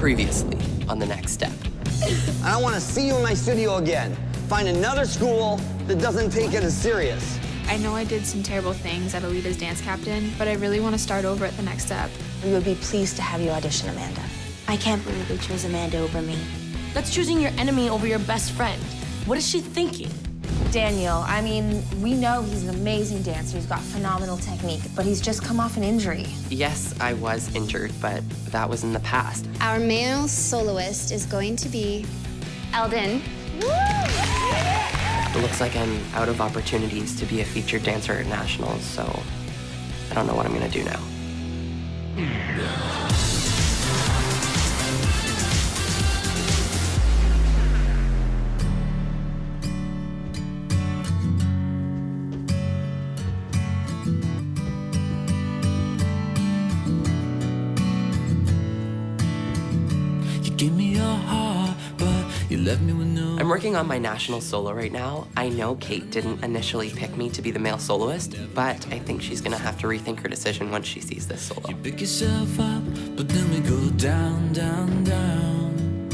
Previously on The Next Step. I don't want to see you in my studio again. Find another school that doesn't take it as serious. I know I did some terrible things at Alita's dance captain, but I really want to start over at The Next Step. We would be pleased to have you audition, Amanda. I can't believe they chose Amanda over me. That's choosing your enemy over your best friend. What is she thinking? Daniel, I mean, we know he's an amazing dancer. He's got phenomenal technique, but he's just come off an injury. Yes, I was injured, but that was in the past. Our male soloist is going to be Eldon. It looks like I'm out of opportunities to be a featured dancer at nationals, so I don't know what I'm gonna do now. I'm working on my national solo right now. I know Kate didn't initially pick me to be the male soloist, but I think she's gonna have to rethink her decision once she sees this solo. You pick yourself up, but then we go down, down, down.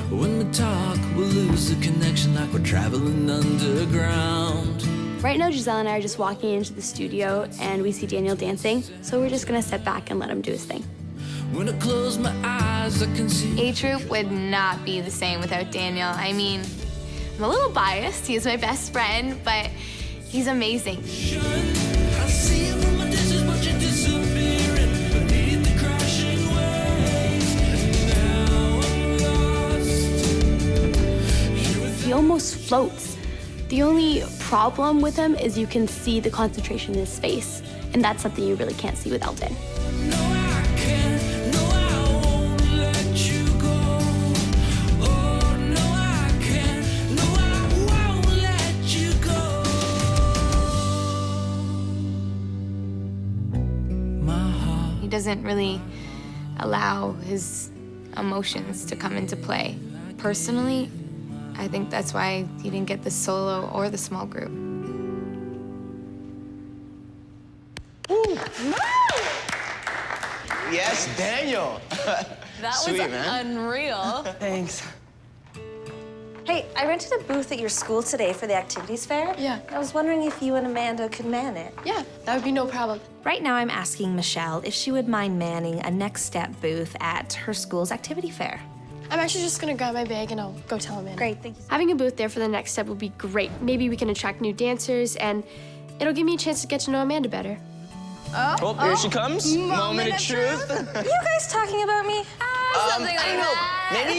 When we talk, we'll lose the connection like we're traveling underground. Right now, Giselle and I are just walking into the studio and we see Daniel dancing, so we're just gonna sit back and let him do his thing. When I close my eyes, I can see. A-Troop would not be the same without Daniel. I mean, I'm a little biased. He's my best friend, but he's amazing. I see you from my distance, but you're disappearing beneath the crashing waves. And now I'm lost. He almost floats. The only problem with him is you can see the concentration in his face, and that's something you really can't see with Eldon. He doesn't really allow his emotions to come into play. Personally, I think that's why he didn't get the solo or the small group. Yes, Daniel. That Sweet, was man. unreal. Thanks. Hey, I rented a booth at your school today for the activities fair. Yeah. I was wondering if you and Amanda could man it. Yeah, that would be no problem. Right now, I'm asking Michelle if she would mind manning a Next Step booth at her school's activity fair. I'm actually just gonna grab my bag and I'll go tell Amanda. Great, thank you. Having a booth there for The Next Step would be great. Maybe we can attract new dancers, and it'll give me a chance to get to know Amanda better. Oh, here she comes. Moment of truth. Are you guys talking about me? Something like I don't know.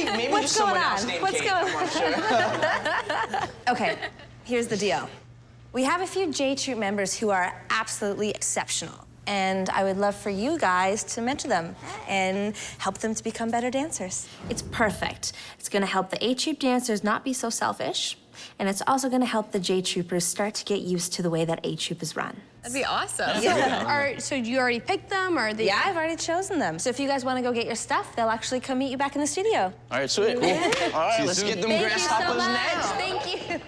that. Maybe What's just someone going else on? named What's Kate. going I'm not sure. Okay, here's the deal. We have a few J-Troop members who are absolutely exceptional, and I would love for you guys to mentor them and help them to become better dancers. It's perfect. It's gonna help the A-Troop dancers not be so selfish, and it's also gonna help the J-Troopers start to get used to the way that A-Troop is run. That'd be awesome. So you already picked them, or they? Yeah, I've already chosen them. So if you guys wanna go get your stuff, they'll actually come meet you back in the studio. All right, sweet. Cool. All right, let's get them grasshoppers next. Thank you.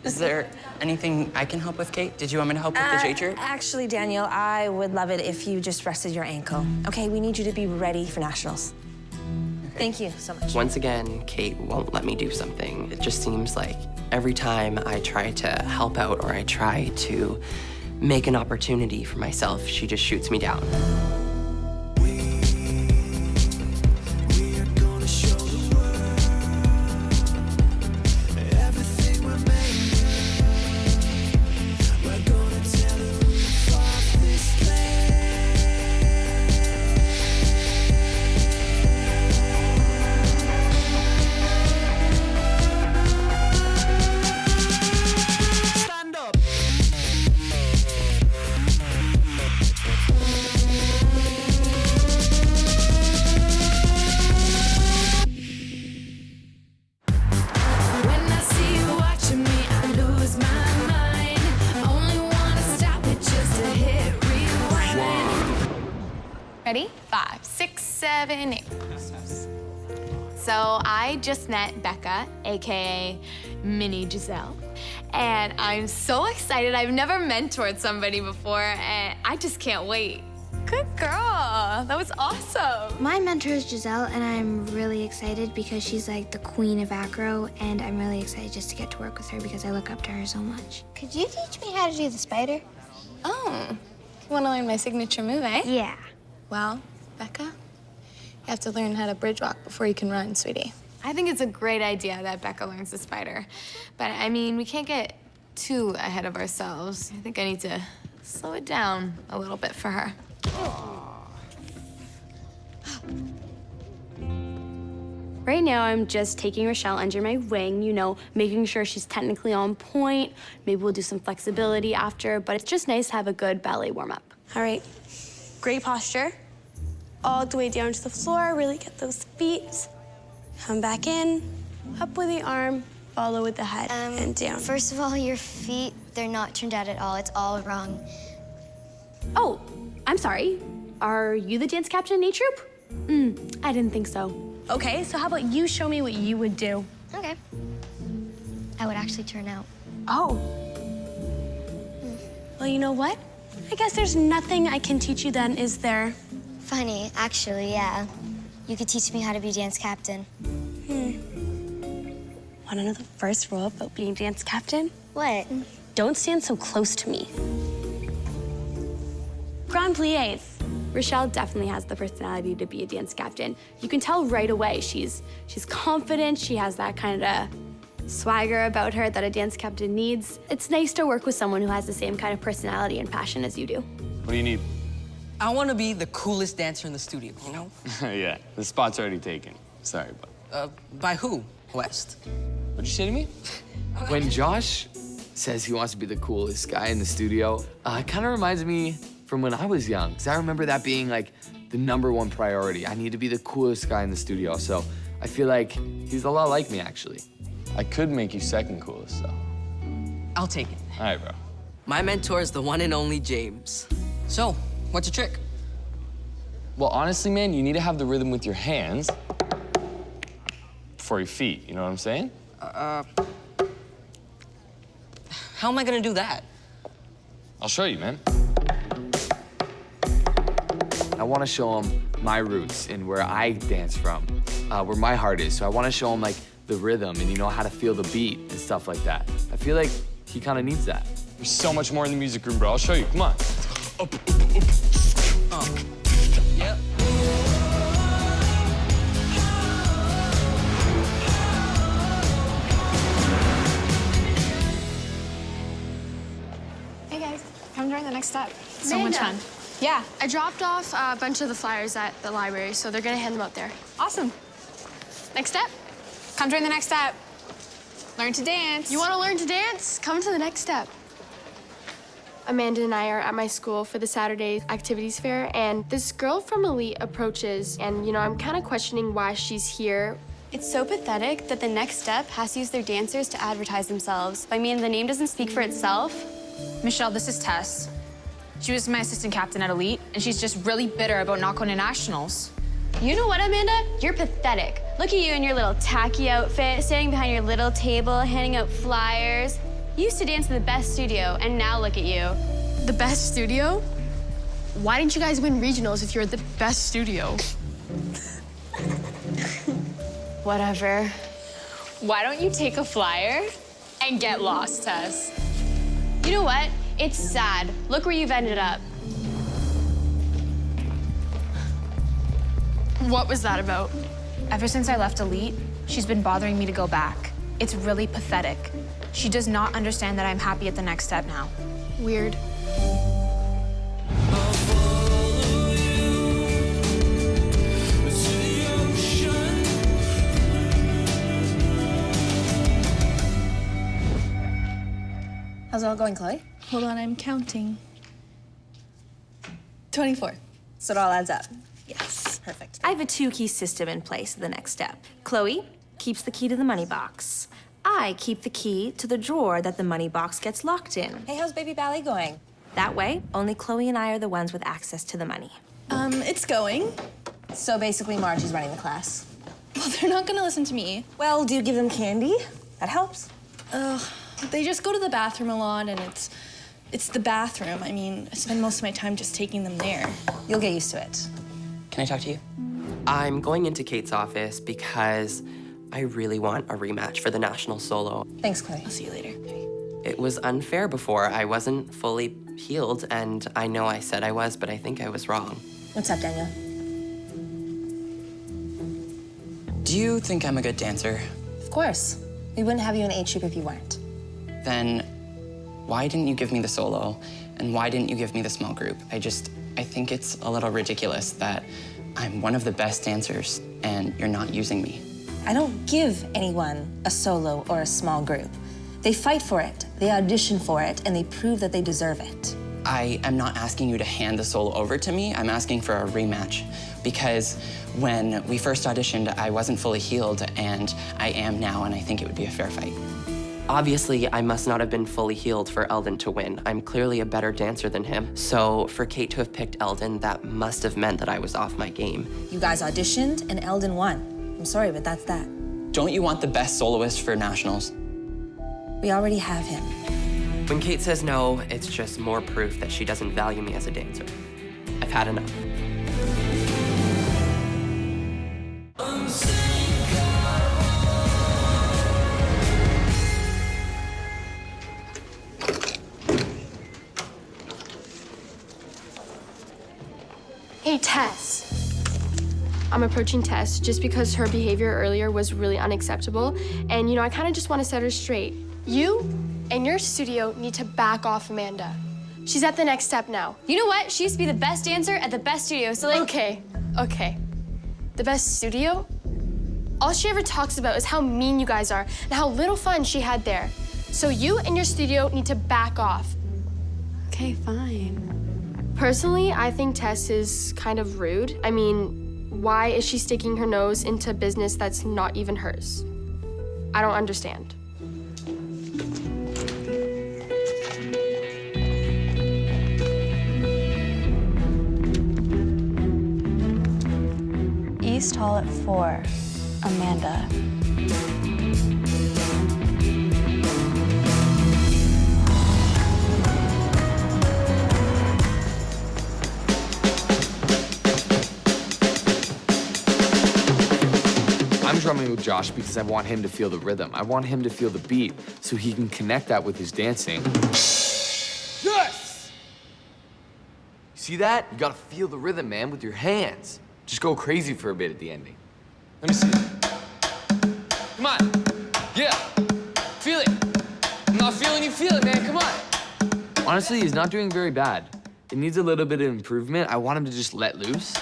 Is there anything I can help with, Kate? Did you want me to help with the J-Troop? Actually, Daniel, I would love it if you just rested your ankle. Okay, we need you to be ready for nationals. Thank you so much. Once again, Kate won't let me do something. It just seems like every time I try to help out or I try to make an opportunity for myself, she just shoots me down. Ready? 5, 6, 7, 8. So I just met Becca, AKA Mini Giselle, and I'm so excited. I've never mentored somebody before, and I just can't wait. Good girl. Aw, that was awesome. My mentor is Giselle, and I'm really excited because she's like the queen of acro, and I'm really excited just to get to work with her because I look up to her so much. Could you teach me how to do the spider? Oh, you want to learn my signature move, eh? Yeah. Well, Becca, you have to learn how to bridge walk before you can run, sweetie. I think it's a great idea that Becca learns the spider. But, I mean, we can't get too ahead of ourselves. I think I need to slow it down a little bit for her. Right now, I'm just taking Rochelle under my wing, you know, making sure she's technically on point. Maybe we'll do some flexibility after, but it's just nice to have a good ballet warm-up. All right, great posture. All the way down to the floor, really get those feet. Come back in, up with the arm, follow with the head, and down. First of all, your feet, they're not turned out at all. It's all wrong. Oh, I'm sorry. Are you the dance captain in A Troop? I didn't think so. Okay, so how about you show me what you would do? Okay. I would actually turn out. Oh. Well, you know what? I guess there's nothing I can teach you then, is there? Funny, actually, yeah. You could teach me how to be dance captain. Want to know the first rule about being dance captain? What? Don't stand so close to me. Grand pliés. Rochelle definitely has the personality to be a dance captain. You can tell right away she's confident, she has that kind of swagger about her that a dance captain needs. It's nice to work with someone who has the same kind of personality and passion as you do. What do you need? I want to be the coolest dancer in the studio, you know? Yeah, the spot's already taken. Sorry, but... By who? West? What'd you say to me? When Josh says he wants to be the coolest guy in the studio, it kind of reminds me from when I was young, because I remember that being like the #1 priority. I need to be the coolest guy in the studio, so I feel like he's a lot like me, actually. I could make you second coolest, though. I'll take it. All right, bro. My mentor is the one and only James. So, what's your trick? Well, honestly, man, you need to have the rhythm with your hands before your feet, you know what I'm saying? How am I gonna do that? I'll show you, man. I want to show him my roots and where I dance from, where my heart is. So I want to show him like the rhythm and, you know, how to feel the beat and stuff like that. I feel like he kind of needs that. There's so much more in the music room, bro. I'll show you. Come on. Yep. Hey guys, come join the next step. So much fun. Yeah. I dropped off a bunch of the flyers at the library, so they're gonna hand them out there. Awesome. Next step. Come join the next step. Learn to dance. You wanna learn to dance? Come to the next step. Amanda and I are at my school for the Saturday activities fair, and this girl from Elite approaches, and you know, I'm kind of questioning why she's here. It's so pathetic that the next step has to use their dancers to advertise themselves. I mean, the name doesn't speak for itself. Michelle, this is Tess. She was my assistant captain at Elite, and she's just really bitter about not going to nationals. You know what, Amanda? You're pathetic. Look at you in your little tacky outfit, standing behind your little table, handing out flyers. You used to dance in the best studio, and now look at you. The best studio? Why didn't you guys win regionals if you're the best studio? Whatever. Why don't you take a flyer and get lost, Tess? You know what? It's sad. Look where you've ended up. What was that about? Ever since I left Elite, she's been bothering me to go back. It's really pathetic. She does not understand that I'm happy at the next step now. Weird. How's it all going, Chloe? Hold on, I'm counting. 24. So it all adds up. Yes. Perfect. I have a 2-key system in place for the next step. Chloe keeps the key to the money box. I keep the key to the drawer that the money box gets locked in. Hey, how's baby ballet going? That way, only Chloe and I are the ones with access to the money. It's going. So basically, Margie's running the class. Well, they're not gonna listen to me. Well, do you give them candy? That helps. They just go to the bathroom a lot, and it's the bathroom. I mean, I spend most of my time just taking them there. You'll get used to it. Can I talk to you? I'm going into Kate's office because I really want a rematch for the national solo. Thanks, Chloe. I'll see you later. It was unfair before. I wasn't fully healed, and I know I said I was, but I think I was wrong. What's up, Daniel? Do you think I'm a good dancer? Of course. We wouldn't have you in A Troop if you weren't. Then why didn't you give me the solo? And why didn't you give me the small group? I think it's a little ridiculous that I'm one of the best dancers and you're not using me. I don't give anyone a solo or a small group. They fight for it, they audition for it, and they prove that they deserve it. I am not asking you to hand the solo over to me. I'm asking for a rematch because when we first auditioned, I wasn't fully healed, and I am now, and I think it would be a fair fight. Obviously, I must not have been fully healed for Eldon to win. I'm clearly a better dancer than him. So for Kate to have picked Eldon, that must have meant that I was off my game. You guys auditioned, and Eldon won. I'm sorry, but that's that. Don't you want the best soloist for nationals? We already have him. When Kate says no, it's just more proof that she doesn't value me as a dancer. I've had enough. Hey, Tess. I'm approaching Tess just because her behavior earlier was really unacceptable. And, I kind of just want to set her straight. You and your studio need to back off Amanda. She's at the next step now. You know what? She used to be the best dancer at the best studio, so like... Okay. The best studio? All she ever talks about is how mean you guys are and how little fun she had there. So you and your studio need to back off. Okay, fine. Personally, I think Tess is kind of rude. I mean, why is she sticking her nose into business that's not even hers? I don't understand. East Hall at 4. Amanda. I'm drumming with Josh because I want him to feel the rhythm. I want him to feel the beat so he can connect that with his dancing. Yes! See that? You gotta feel the rhythm, man, with your hands. Just go crazy for a bit at the ending. Let me see. Come on. Yeah. Feel it. I'm not feeling you feel it, man. Come on. Honestly, he's not doing very bad. It needs a little bit of improvement. I want him to just let loose.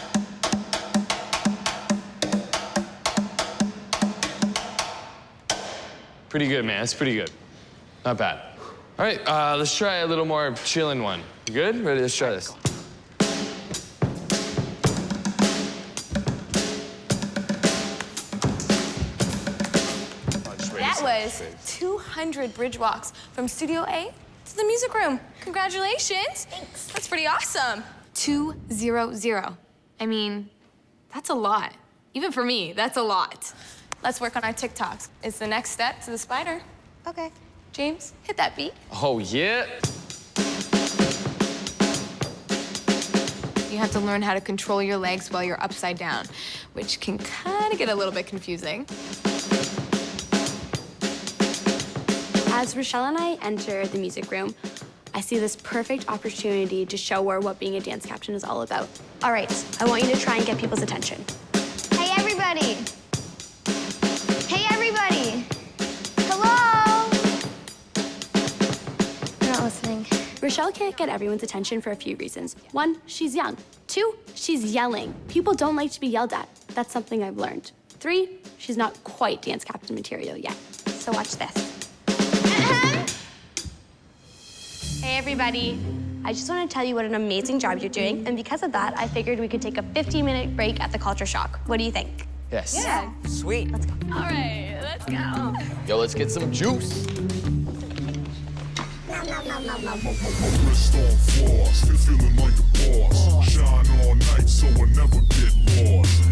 Pretty good, man. It's pretty good. Not bad. All right, let's try a little more chillin' one. You good? Ready? Let's try this. That was 200 bridge walks from Studio A to the music room. Congratulations. Thanks. That's pretty awesome. 200. I mean, that's a lot. Even for me, that's a lot. Let's work on our TikToks. It's the next step to the spider. Okay. James, hit that beat. Oh, yeah. You have to learn how to control your legs while you're upside down, which can kind of get a little bit confusing. As Rochelle and I enter the music room, I see this perfect opportunity to show her what being a dance captain is all about. All right, I want you to try and get people's attention. Hey, everybody. Hey, everybody. Hello? You're not listening. Rochelle can't get everyone's attention for a few reasons. 1, she's young. 2, she's yelling. People don't like to be yelled at. That's something I've learned. 3, she's not quite dance captain material yet. So watch this. Hey, everybody. I just want to tell you what an amazing job you're doing, and because of that, I figured we could take a 15-minute break at the Culture Shock. What do you think? Yes. Yeah. Sweet. Let's go. All right, let's go. Yo, let's get some juice. Wrist on floor, still feeling like a boss. Shine all night so I never get lost.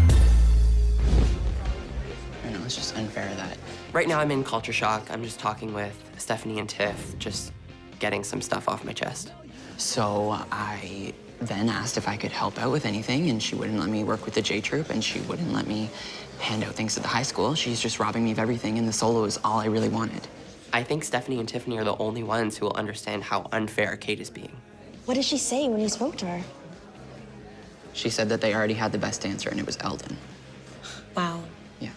I know, it's just unfair that... Right now I'm in culture shock. I'm just talking with Stephanie and Tiff, just getting some stuff off my chest. So I then asked if I could help out with anything, and she wouldn't let me work with the J Troop, and she wouldn't let me hand out things at the high school. She's just robbing me of everything, and the solo is all I really wanted. I think Stephanie and Tiffany are the only ones who will understand how unfair Kate is being. What did she say when you spoke to her? She said that they already had the best dancer, and it was Eldon. Wow. Yeah.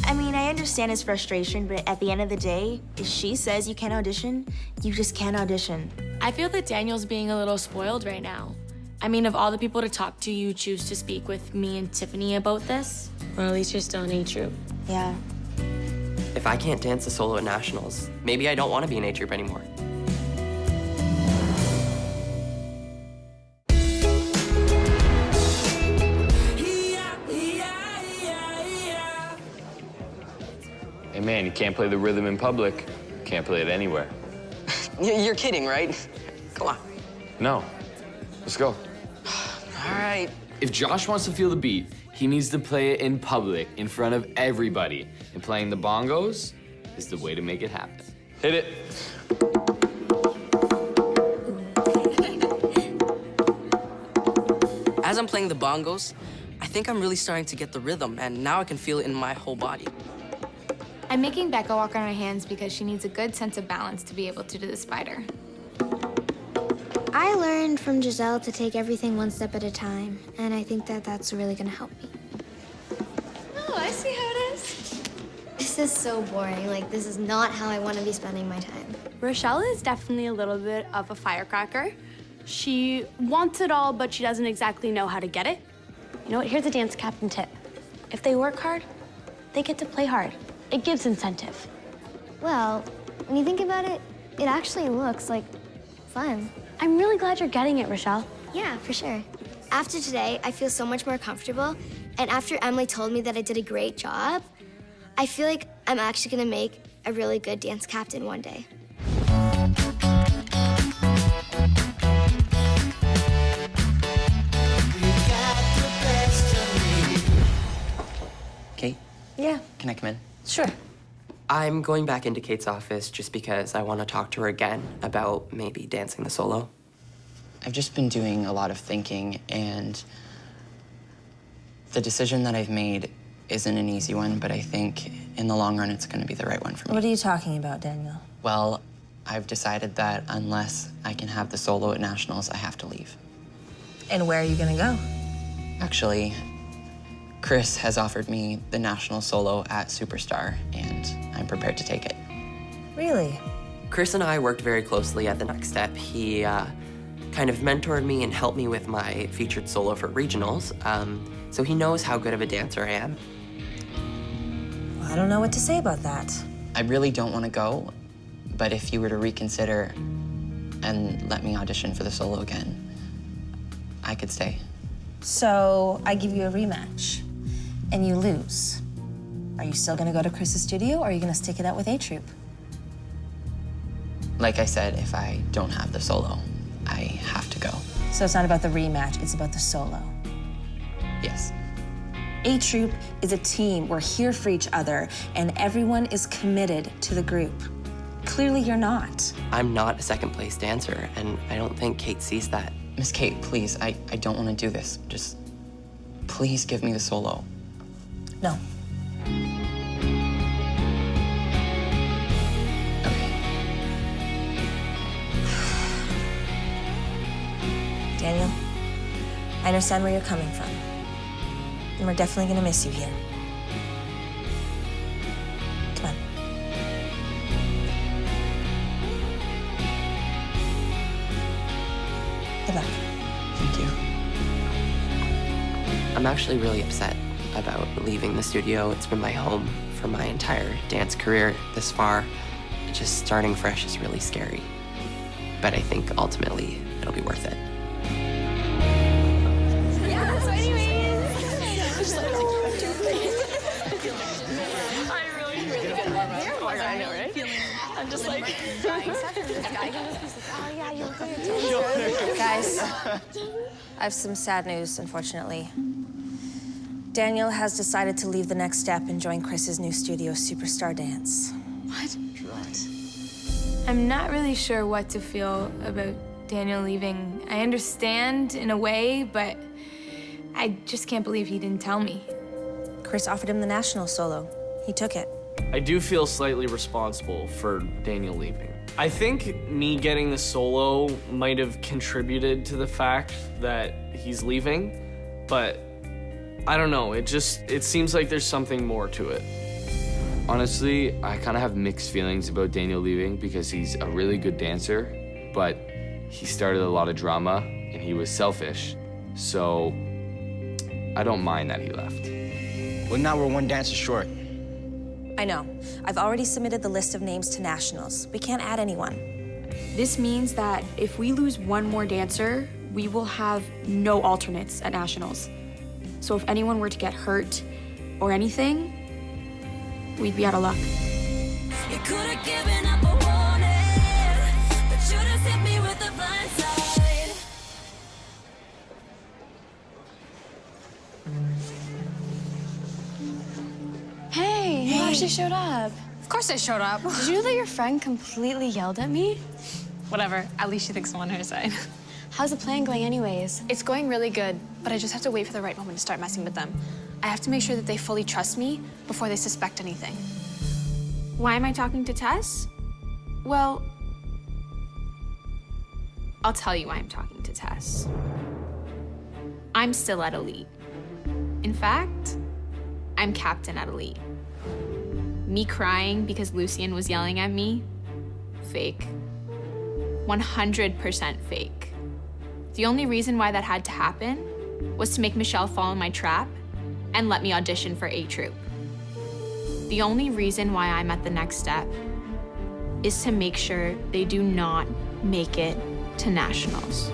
I mean, I understand his frustration, but at the end of the day, if she says you can't audition, you just can't audition. I feel that Daniel's being a little spoiled right now. I mean, of all the people to talk to, you choose to speak with me and Tiffany about this? Well, at least you're still in A Troop. Yeah. If I can't dance a solo at nationals, maybe I don't want to be an A Troop anymore. Hey man, you can't play the rhythm in public. Can't play it anywhere. You're kidding, right? Come on. No. Let's go. All right. If Josh wants to feel the beat, he needs to play it in public, in front of everybody. And playing the bongos is the way to make it happen. Hit it. As I'm playing the bongos, I think I'm really starting to get the rhythm, and now I can feel it in my whole body. I'm making Becca walk on her hands because she needs a good sense of balance to be able to do the spider. I learned from Giselle to take everything one step at a time, and I think that that's really gonna help me. Oh, I see how it is. This is so boring. Like, this is not how I want to be spending my time. Rochelle is definitely a little bit of a firecracker. She wants it all, but she doesn't exactly know how to get it. You know what? Here's a dance captain tip. If they work hard, they get to play hard. It gives incentive. Well, when you think about it, it actually looks like fun. I'm really glad you're getting it, Rochelle. Yeah, for sure. After today, I feel so much more comfortable. And after Emily told me that I did a great job, I feel like I'm actually gonna make a really good dance captain one day. Kate, Yeah, can I come in? sure. I'm going back into Kate's office just because I want to talk to her again about maybe dancing the solo. I've just been doing a lot of thinking, and the decision that I've made isn't an easy one, but I think in the long run, it's going to be the right one for me. What are you talking about, Daniel? Well, I've decided that unless I can have the solo at nationals, I have to leave. And where are you gonna go? Actually, Chris has offered me the national solo at Superstar, and I'm prepared to take it. Really? Chris and I worked very closely at the Next Step. He kind of mentored me and helped me with my featured solo for regionals, so he knows how good of a dancer I am. Well, I don't know what to say about that. I really don't want to go, but if you were to reconsider and let me audition for the solo again, I could stay. So I give you a rematch, and you lose. Are you still gonna go to Chris's studio, or are you gonna stick it out with A Troop? Like I said, if I don't have the solo, I have to go. So it's not about the rematch, it's about the solo. Yes. A Troop is a team. We're here for each other, and everyone is committed to the group. Clearly, you're not. I'm not a second-place dancer, and I don't think Kate sees that. Miss Kate, please, I don't want to do this. Just please give me the solo. No. Daniel, I understand where you're coming from. And we're definitely gonna miss you here. Come on. Good luck. Thank you. I'm actually really upset about leaving the studio. It's been my home for my entire dance career this far. Just starting fresh is really scary. But I think ultimately it'll be worth it. Yeah, so anyways. I know, right? I'm just like... Guys, I have some sad news, unfortunately. Daniel has decided to leave the Next Step and join Chris's new studio, Superstar Dance. I'm not really sure what to feel about Daniel leaving. I understand in a way, but I just can't believe he didn't tell me. Chris offered him the national solo. He took it. I do feel slightly responsible for Daniel leaving. I think me getting the solo might have contributed to the fact that he's leaving, but I don't know. It seems like there's something more to it. Honestly, I kind of have mixed feelings about Daniel leaving because he's a really good dancer, but he started a lot of drama and he was selfish. So I don't mind that he left. Well, now we're one dancer short. I know. I've already submitted the list of names to nationals. We can't add anyone. This means that if we lose one more dancer, we will have no alternates at nationals. So if anyone were to get hurt or anything, we'd be out of luck. You could have given up a warning, but you just hit me with a blind side. Hey, you actually showed up. Of course I showed up. Did you know that your friend completely yelled at me? Whatever, at least she thinks I'm on her side. How's the plan going anyways? It's going really good, but I just have to wait for the right moment to start messing with them. I have to make sure that they fully trust me before they suspect anything. Why am I talking to Tess? Well, I'll tell you why I'm talking to Tess. I'm still at Elite. In fact, I'm captain at Elite. Me crying because Lucien was yelling at me? Fake. 100% fake. The only reason why that had to happen was to make Michelle fall in my trap and let me audition for A Troop. The only reason why I'm at the next step is to make sure they do not make it to nationals.